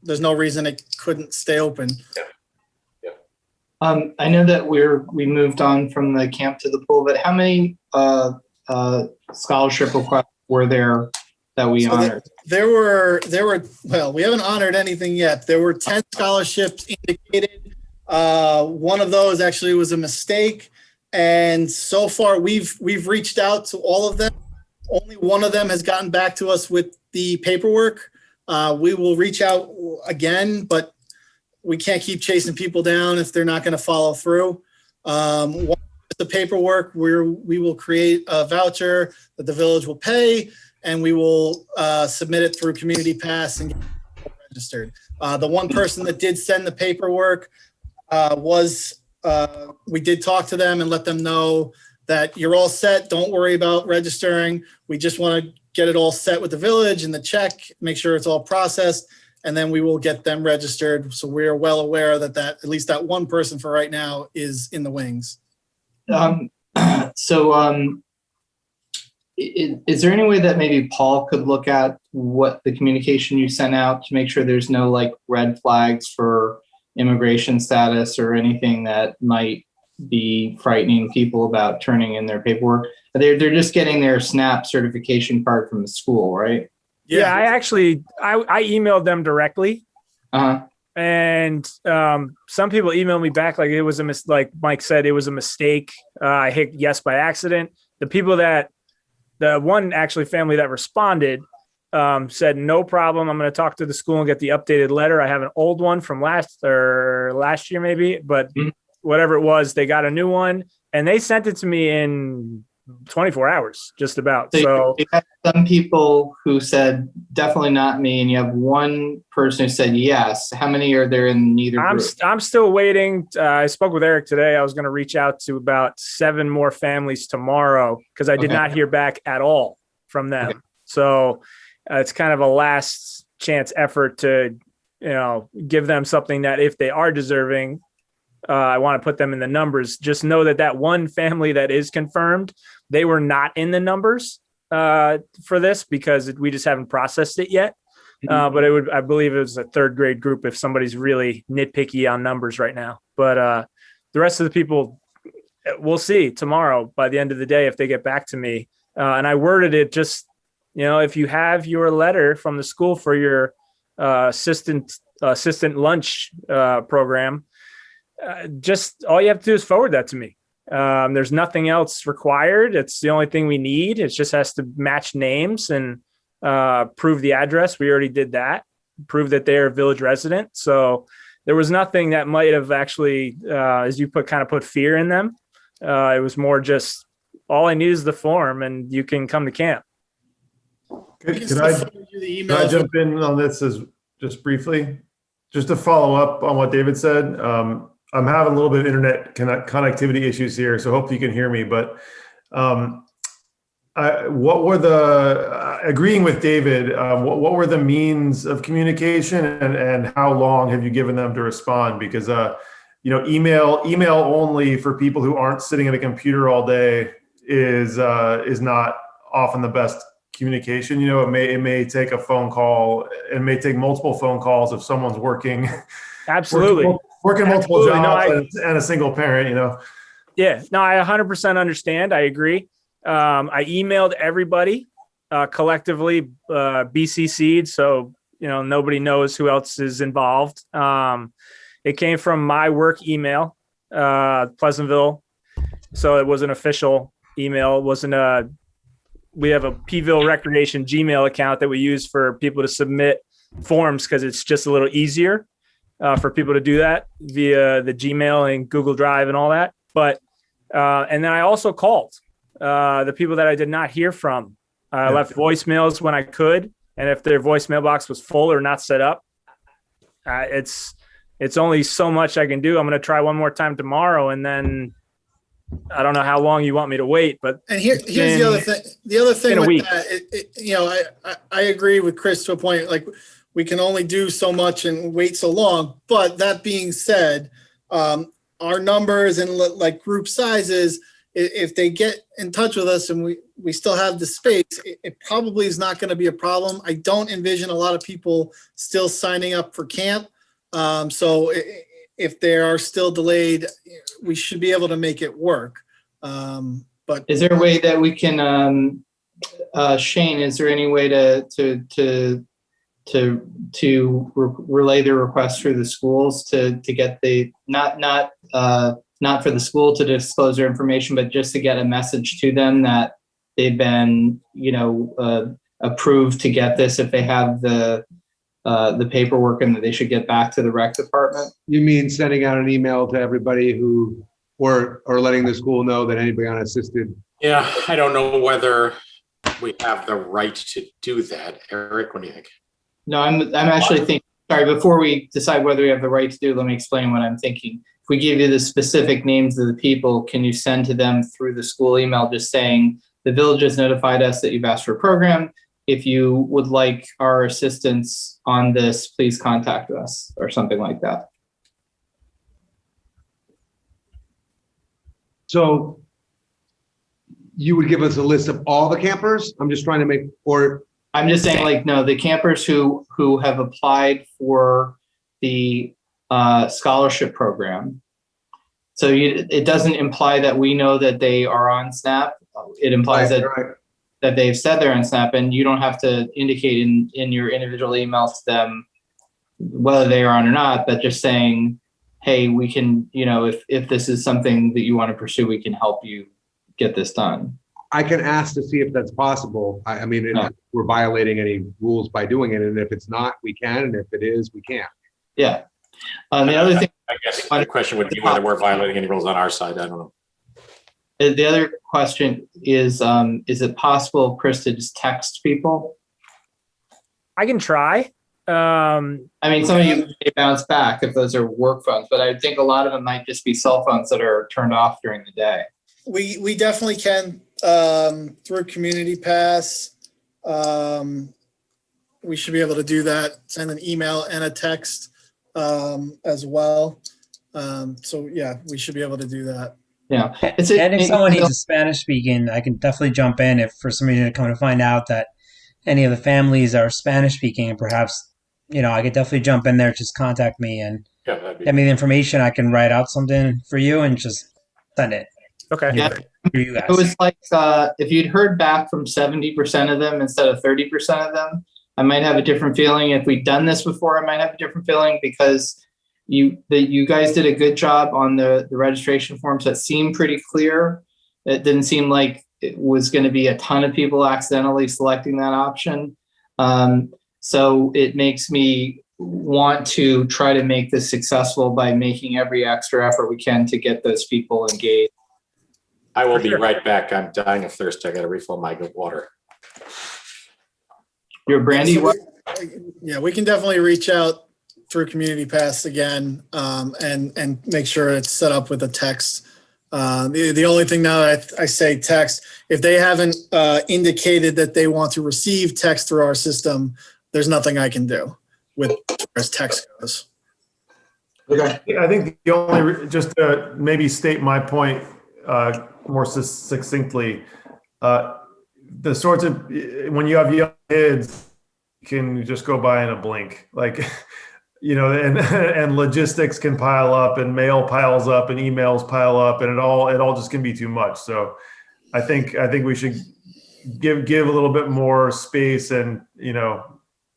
Speaker 10: there's no reason it couldn't stay open.
Speaker 1: Yeah.
Speaker 12: I know that we moved on from the camp to the pool, but how many scholarship requests were there that we honored?
Speaker 10: There were, well, we haven't honored anything yet. There were 10 scholarships indicated. One of those actually was a mistake. And so far we've reached out to all of them. Only one of them has gotten back to us with the paperwork. We will reach out again, but we can't keep chasing people down if they're not going to follow through. Once the paperwork, we will create a voucher that the village will pay, and we will submit it through Community Pass and get it registered. The one person that did send the paperwork we did talk to them and let them know that you're all set. Don't worry about registering. We just want to get it all set with the village and the check, make sure it's all processed, and then we will get them registered. So we are well aware that at least that one person for right now is in the wings.
Speaker 12: Is there any way that maybe Paul could look at what the communication you sent out to make sure there's no like red flags for immigration status or anything that might be frightening people about turning in their paperwork? They're just getting their SNAP certification card from the school, right?
Speaker 11: Yeah, I emailed them directly. And some people emailed me back like it was like Mike said, it was a mistake. I hit yes by accident. The one actually family that responded said, no problem. I'm going to talk to the school and get the updated letter. I have an old one from last year maybe, but whatever it was, they got a new one and they sent it to me in 24 hours, just about. So
Speaker 12: you have some people who said definitely not me, and you have one person who said yes. How many are there in neither group?
Speaker 11: I'm still waiting. I spoke with Eric today. I was going to reach out to about 7 more families tomorrow because I did not hear back at all from them. Okay. So it's kind of a last chance effort to, give them something that if they are deserving, I want to put them in the numbers. Just know that one family that is confirmed, they were not in the numbers for this because we just haven't processed it yet. But I believe it was a 3rd grade group if somebody's really nitpicky on numbers right now. But the rest of the people, we'll see tomorrow by the end of the day if they get back to me. And I worded it just, if you have your letter from the school for your assistant lunch program, just all you have to do is forward that to me. There's nothing else required. It's the only thing we need. It just has to match names and prove the address. We already did that. Prove that they're a village resident. So there was nothing that might have actually, as you put fear in them. It was more just all I need is the form and you can come to camp.
Speaker 9: Could I jump in on this just briefly? Just to follow up on what David said. I'm having a little bit of internet connectivity issues here, so hopefully you can hear me. But agreeing with David, what were the means of communication and how long have you given them to respond? Because, email only for people who aren't sitting at a computer all day is not often the best communication. It may take a phone call. It may take multiple phone calls if someone's working.
Speaker 11: Absolutely.
Speaker 9: Working multiple jobs and a single parent,
Speaker 11: Yeah, no, I 100% understand. I agree. I emailed everybody collectively, BCC'd, so, nobody knows who else is involved. It came from my work email, Pleasantville. So it was an official email. It wasn't we have a Pville Recreation Gmail account that we use for people to submit forms because it's just a little easier for people to do that via the Gmail and Google Drive and all that. But, and then I also called the people that I did not hear from. I left voicemails when I could. And if their voicemail box was full or not set up, it's only so much I can do. I'm going to try one more time tomorrow. And then I don't know how long you want me to wait, but
Speaker 10: here's the other thing. The other thing with that, I agree with Chris to a point. Like we can only do so much and wait so long. But that being said, our numbers and like group sizes, if they get in touch with us and we still have the space, it probably is not going to be a problem. I don't envision a lot of people still signing up for camp. So if they are still delayed, we should be able to make it work. But
Speaker 12: is there a way that we can, Shane? Is there any way to relay the request through the schools to get the not for the school to disclose their information, but just to get a message to them that they've been, approved to get this if they have the paperwork, and that they should get back to the rec department?
Speaker 13: You mean sending out an email to everybody or letting the school know that anybody unassisted?
Speaker 1: Yeah, I don't know whether we have the right to do that. Eric, what do you think?
Speaker 12: No, I'm actually thinking, sorry, before we decide whether we have the right to do, let me explain what I'm thinking. If we give you the specific names of the people, can you send to them through the school email just saying, the village has notified us that you've asked for a program. If you would like our assistance on this, please contact us, or something like that.
Speaker 13: So you would give us a list of all the campers? I'm just trying to make, or
Speaker 12: I'm just saying, like, no, the campers who have applied for the scholarship program. So it doesn't imply that we know that they are on SNAP. It implies that they've said they're on SNAP, and you don't have to indicate in your individual emails to them whether they are on or not, but just saying, hey, we can, if this is something that you want to pursue, we can help you get this done.
Speaker 13: I can ask to see if that's possible. I mean, if we're violating any rules by doing it, and if it's not, we can, and if it is, we can't.
Speaker 12: Yeah. The other thing,
Speaker 1: I guess the question would be whether we're violating any rules on our side. I don't know.
Speaker 12: The other question is it possible, Chris, to just text people?
Speaker 11: I can try.
Speaker 12: I mean, some of you may bounce back if those are work phones, but I think a lot of them might just be cell phones that are turned off during the day.
Speaker 10: We definitely can, through Community Pass. We should be able to do that, send an email and a text as well. So yeah, we should be able to do that.
Speaker 12: Yeah.
Speaker 14: And if someone needs a Spanish speaking, I can definitely jump in if for some reason I come to find out that any of the families are Spanish speaking, and perhaps, I could definitely jump in there, just contact me and get me the information. I can write out something for you and just send it.
Speaker 11: Okay.
Speaker 12: Yeah.
Speaker 14: You guys.
Speaker 12: It was like, if you'd heard back from 70% of them instead of 30% of them, I might have a different feeling. If we'd done this before, I might have a different feeling, because you guys did a good job on the registration forms that seemed pretty clear. It didn't seem like it was going to be a ton of people accidentally selecting that option. So it makes me want to try to make this successful by making every extra effort we can to get those people engaged.
Speaker 1: I will be right back. I'm dying of thirst. I got to refill my good water.
Speaker 12: Your brandy?
Speaker 10: Yeah, we can definitely reach out through Community Pass again, and make sure it's set up with a text. The only thing now that I say text, if they haven't indicated that they want to receive text through our system, there's nothing I can do with as text goes.
Speaker 12: Okay.
Speaker 9: I think the only, just to maybe state my point more succinctly, the sorts of, when you have young kids, can just go by in a blink, like, and logistics can pile up, and mail piles up, and emails pile up, and it all just can be too much. So I think we should give a little bit more space, and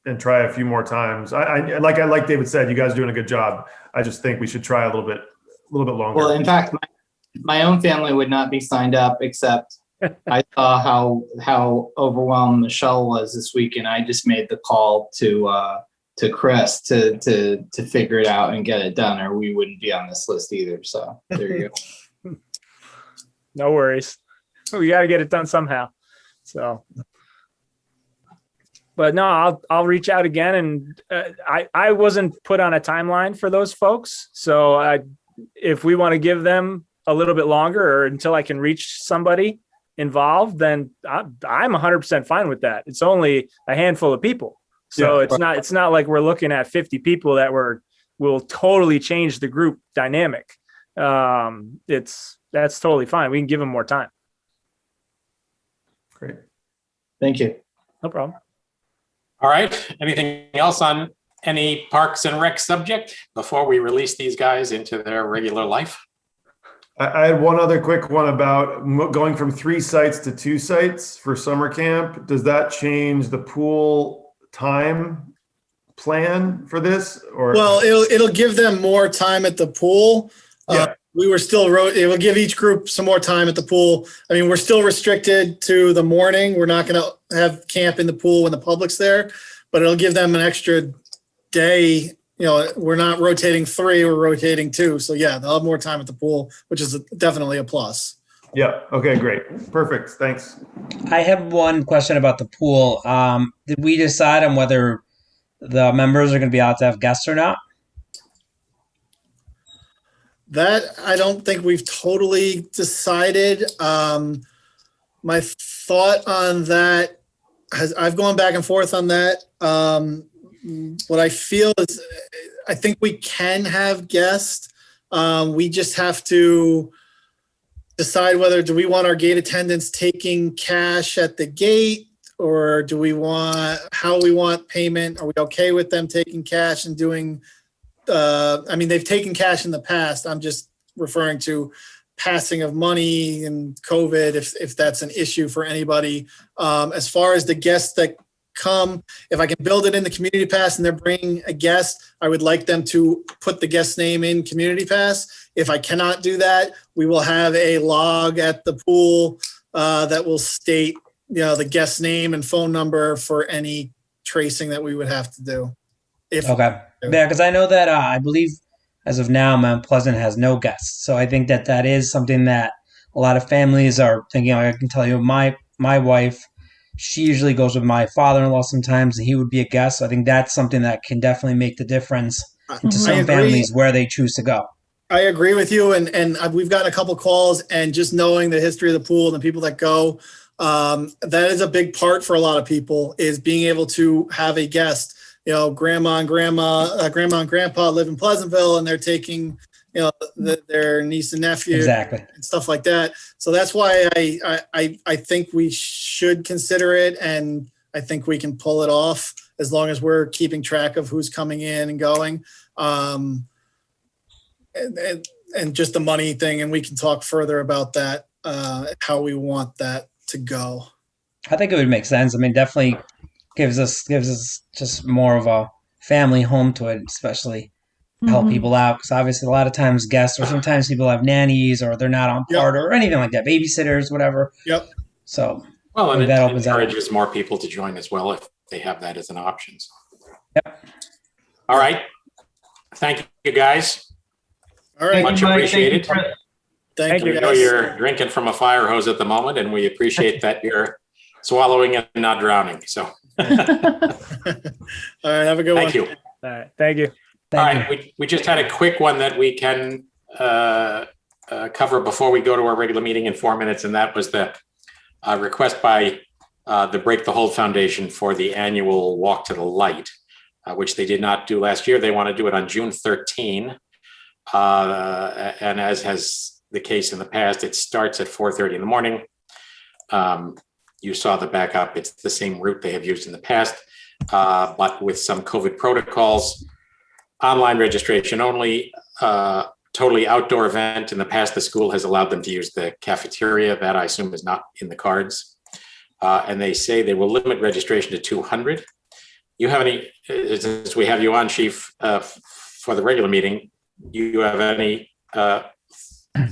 Speaker 9: and try a few more times. I like David said, you guys are doing a good job. I just think we should try a little bit longer.
Speaker 12: Well, in fact, my own family would not be signed up, except I saw how overwhelmed Michelle was this week, and I just made the call to Chris to figure it out and get it done, or we wouldn't be on this list either. So there you go.
Speaker 11: No worries. We got to get it done somehow. So, but no, I'll reach out again, and I wasn't put on a timeline for those folks. So if we want to give them a little bit longer, or until I can reach somebody involved, then I'm 100% fine with that. It's only a handful of people. So yeah, it's not like we're looking at 50 people that will totally change the group dynamic. That's totally fine. We can give them more time.
Speaker 9: Great.
Speaker 12: Thank you.
Speaker 11: No problem.
Speaker 1: All right. Anything else on any Parks and Rec subject before we release these guys into their regular life?
Speaker 9: I had one other quick one about going from 3 sites to 2 sites for summer camp. Does that change the pool time plan for this? Or
Speaker 10: well, it'll give them more time at the pool.
Speaker 9: Yeah.
Speaker 10: we were still, it will give each group some more time at the pool. I mean, we're still restricted to the morning. We're not going to have camp in the pool when the public's there, but it'll give them an extra day. You know, we're not rotating 3, we're rotating 2. So yeah, they'll have more time at the pool, which is definitely a plus.
Speaker 9: Yeah. Okay, great. Perfect. Thanks.
Speaker 14: I have one question about the pool. Did we decide on whether the members are going to be allowed to have guests or not?
Speaker 10: That I don't think we've totally decided. My thought on that I've gone back and forth on that. What I feel is I think we can have guests. We just have to decide whether do we want our gate attendants taking cash at the gate, or do we want how we want payment? Are we okay with them taking cash and doing I mean, they've taken cash in the past. I'm just referring to passing of money and COVID, if that's an issue for anybody. As far as the guests that come, if I can build it in the community pass and they're bringing a guest, I would like them to put the guest name in community pass. If I cannot do that, we will have a log at the pool that will state, you know, the guest name and phone number for any tracing that we would have to do.
Speaker 14: Okay. Yeah, because I know that I believe as of now, Mount Pleasant has no guests. So I think that that is something that a lot of families are thinking. I can tell you, my wife, she usually goes with my father-in-law sometimes, and he would be a guest. So I think that's something that can definitely make the difference to some families where they choose to go.
Speaker 10: I agree with you, and we've gotten a couple calls, and just knowing the history of the pool and the people that go, that is a big part for a lot of people, is being able to have a guest. You know, grandma and grandpa live in Pleasantville, and they're taking, you know, their niece and nephew,
Speaker 14: exactly,
Speaker 10: and stuff like that. So that's why I think we should consider it, and I think we can pull it off as long as we're keeping track of who's coming in and going, and just the money thing, and we can talk further about that, how we want that to go.
Speaker 14: I think it would make sense. I mean, definitely gives us just more of a family home to it, especially to help people out. Because obviously a lot of times guests, or sometimes people have nannies, or they're not on part, or anything like that, babysitters, whatever.
Speaker 10: Yep.
Speaker 14: So
Speaker 1: well, and
Speaker 14: that
Speaker 1: it encourages more people to join as well if they have that as an option. So.
Speaker 14: Yep.
Speaker 1: All right. Thank you, guys.
Speaker 2: All right.
Speaker 1: Much appreciated.
Speaker 10: Thank you.
Speaker 1: We know you're drinking from a fire hose at the moment, and we appreciate that you're swallowing and not drowning. So.
Speaker 10: All right, have a good one.
Speaker 1: Thank you.
Speaker 11: All right, thank you.
Speaker 1: All right, we just had a quick one that we can cover before we go to our regular meeting in 4 minutes, and that was the request by the Break the Hold Foundation for the annual Walk to the Light, which they did not do last year. They want to do it on June 13, and as has the case in the past, it starts at 4:30 in the morning. You saw the backup. It's the same route they have used in the past, but with some COVID protocols. Online registration only, totally outdoor event. In the past, the school has allowed them to use the cafeteria. That I assume is not in the cards. And they say they will limit registration to 200. You have any, since we have you on, Chief, for the regular meeting, you have any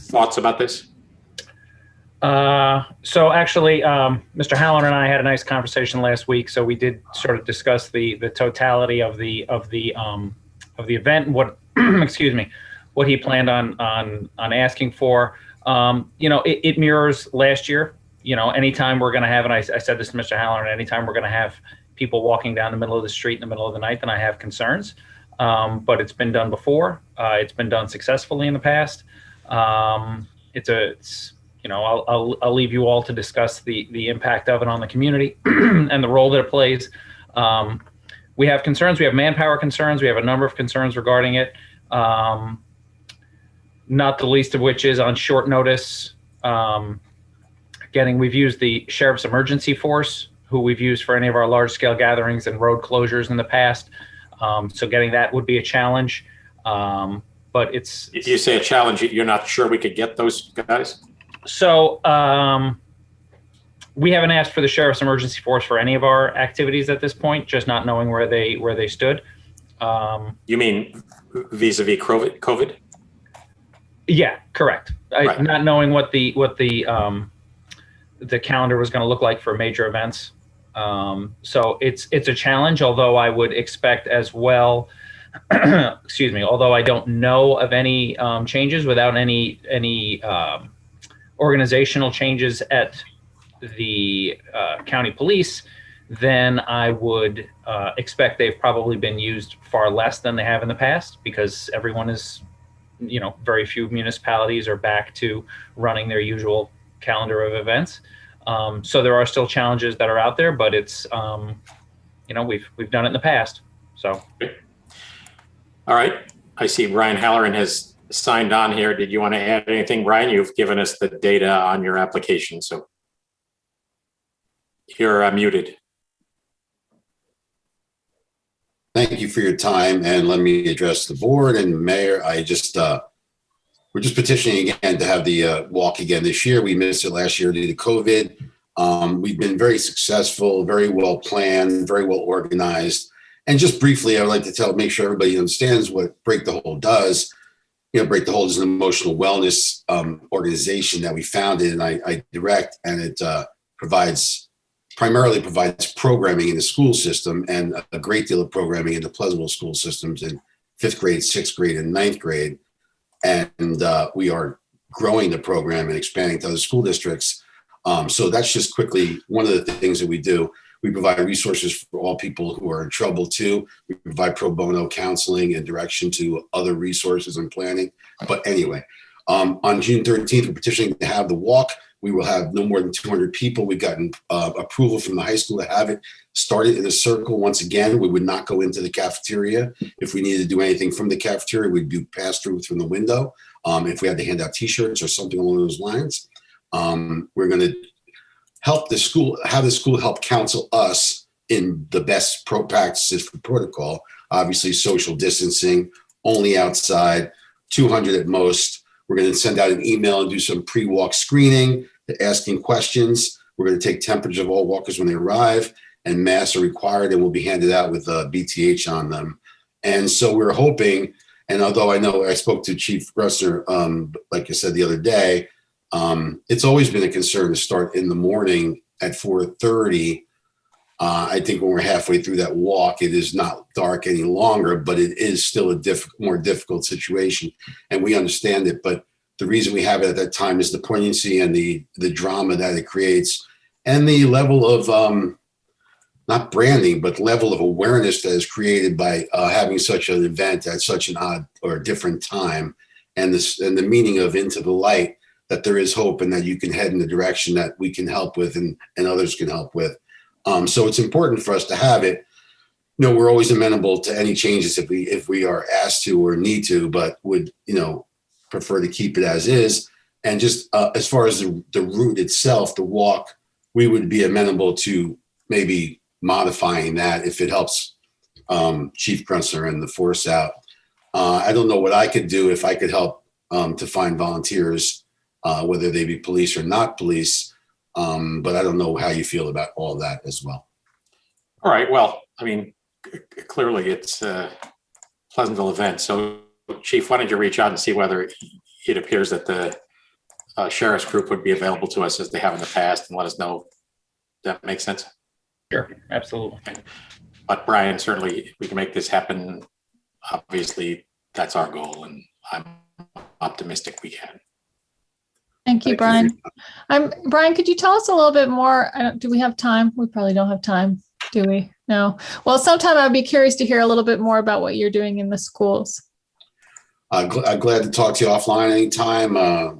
Speaker 1: thoughts about this?
Speaker 15: So actually, Mr. Halloran and I had a nice conversation last week. So we did sort of discuss the totality of the event and what, excuse me, what he planned on asking for. You know, it mirrors last year. You know, anytime we're going to have, and I said this to Mr. Halloran, anytime we're going to have people walking down the middle of the street in the middle of the night, then I have concerns. But it's been done before. It's been done successfully in the past. It's you know, I'll leave you all to discuss the impact of it on the community and the role that it plays. We have concerns. We have manpower concerns. We have a number of concerns regarding it. Not the least of which is on short notice. We've used the Sheriff's Emergency Force, who we've used for any of our large scale gatherings and road closures in the past. So getting that would be a challenge. But it's.
Speaker 1: If you say a challenge, you're not sure we could get those guys?
Speaker 15: So we haven't asked for the Sheriff's Emergency Force for any of our activities at this point, just not knowing where they stood.
Speaker 1: You mean vis-a-vis COVID?
Speaker 15: Yeah, correct.
Speaker 1: Right.
Speaker 15: Not knowing what the calendar was going to look like for major events. So it's a challenge, although I would expect as well, excuse me, although I don't know of any changes without any organizational changes at the county police, then I would expect they've probably been used far less than they have in the past, because everyone is, very few municipalities are back to running their usual calendar of events. So there are still challenges that are out there, but it's, we've done it in the past. So.
Speaker 1: All right. I see Brian Halloran has signed on here. Did you want to add anything, Brian? You've given us the data on your application, so you're muted.
Speaker 16: Thank you for your time, and let me address the board and mayor. We're just petitioning again to have the walk again this year. We missed it last year due to COVID. We've been very successful, very well planned, very well organized. And just briefly, I would like to make sure everybody understands what Break the Hold does. Break the Hold is an emotional wellness organization that we founded and I direct, and it primarily provides programming in the school system and a great deal of programming in the Pleasantville school systems in 5th grade, 6th grade, and 9th grade. And we are growing the program and expanding to other school districts. So that's just quickly one of the things that we do. We provide resources for all people who are in trouble too. We provide pro bono counseling and direction to other resources and planning. But anyway, on June 13th, we're petitioning to have the walk. We will have no more than 200 people. We've gotten approval from the high school to have it started in a circle. Once again, we would not go into the cafeteria. If we needed to do anything from the cafeteria, we'd do pass through from the window. If we had to hand out t-shirts or something along those lines, we're going to have the school help counsel us in the best practices for protocol. Obviously, social distancing, only outside, 200 at most. We're going to send out an email and do some pre-walk screening, asking questions. We're going to take temperature of all walkers when they arrive, and masks are required and will be handed out with BTH on them. And so we're hoping, and although I know I spoke to Chief Gressner, like I said the other day, it's always been a concern to start in the morning at 4:30. I think when we're halfway through that walk, it is not dark any longer, but it is still a more difficult situation. And we understand it. But the reason we have it at that time is the poignancy and the drama that it creates, and the level of, not branding, but level of awareness that is created by having such an event at such an odd or different time, and the meaning of Into the Light, that there is hope and that you can head in the direction that we can help with and others can help with. So it's important for us to have it. We're always amenable to any changes if we are asked to or need to, but would, prefer to keep it as is. And just as far as the route itself, the walk, we would be amenable to maybe modifying that if it helps Chief Grunstler and the force out. I don't know what I could do if I could help to find volunteers, whether they be police or not police. But I don't know how you feel about all that as well.
Speaker 1: All right. Well, I mean, clearly it's a Pleasantville event. So, Chief, why don't you reach out and see whether it appears that the sheriff's group would be available to us as they have in the past, and let us know. That makes sense?
Speaker 15: Sure. Absolutely.
Speaker 1: But Brian, certainly we can make this happen. Obviously, that's our goal, and I'm optimistic we can.
Speaker 4: Thank you, Brian. Brian, could you tell us a little bit more? Do we have time? We probably don't have time, do we? No. Well, sometime I'd be curious to hear a little bit more about what you're doing in the schools.
Speaker 16: I'm glad to talk to you offline anytime.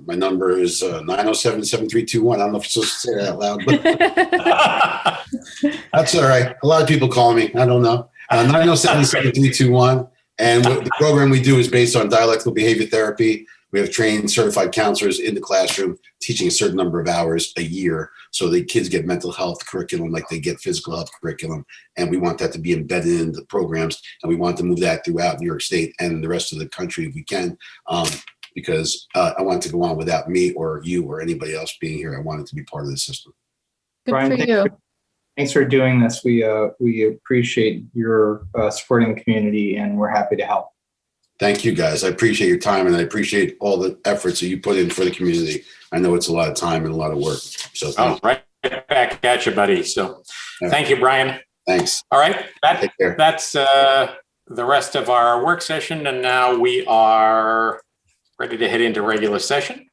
Speaker 16: My number is 907-7321. I don't know if you're supposed to say that out loud, but that's all right. A lot of people call me. I don't know. 907-7321. And the program we do is based on dialectical behavior therapy. We have trained certified counselors in the classroom teaching a certain number of hours a year, so the kids get mental health curriculum like they get physical health curriculum. And we want that to be embedded in the programs, and we want to move that throughout New York State and the rest of the country if we can, because I want it to go on without me or you or anybody else being here. I want it to be part of the system.
Speaker 4: Good
Speaker 12: Brian,
Speaker 4: for you.
Speaker 12: Thanks for doing this. We appreciate your supporting the community, and we're happy to help.
Speaker 16: Thank you, guys. I appreciate your time, and I appreciate all the efforts that you put in for the community. I know it's a lot of time and a lot of work. So
Speaker 1: right back at you, buddy. So thank you, Brian.
Speaker 16: Thanks.
Speaker 1: All right. That's the rest of our work session. And now we are ready to head into regular session.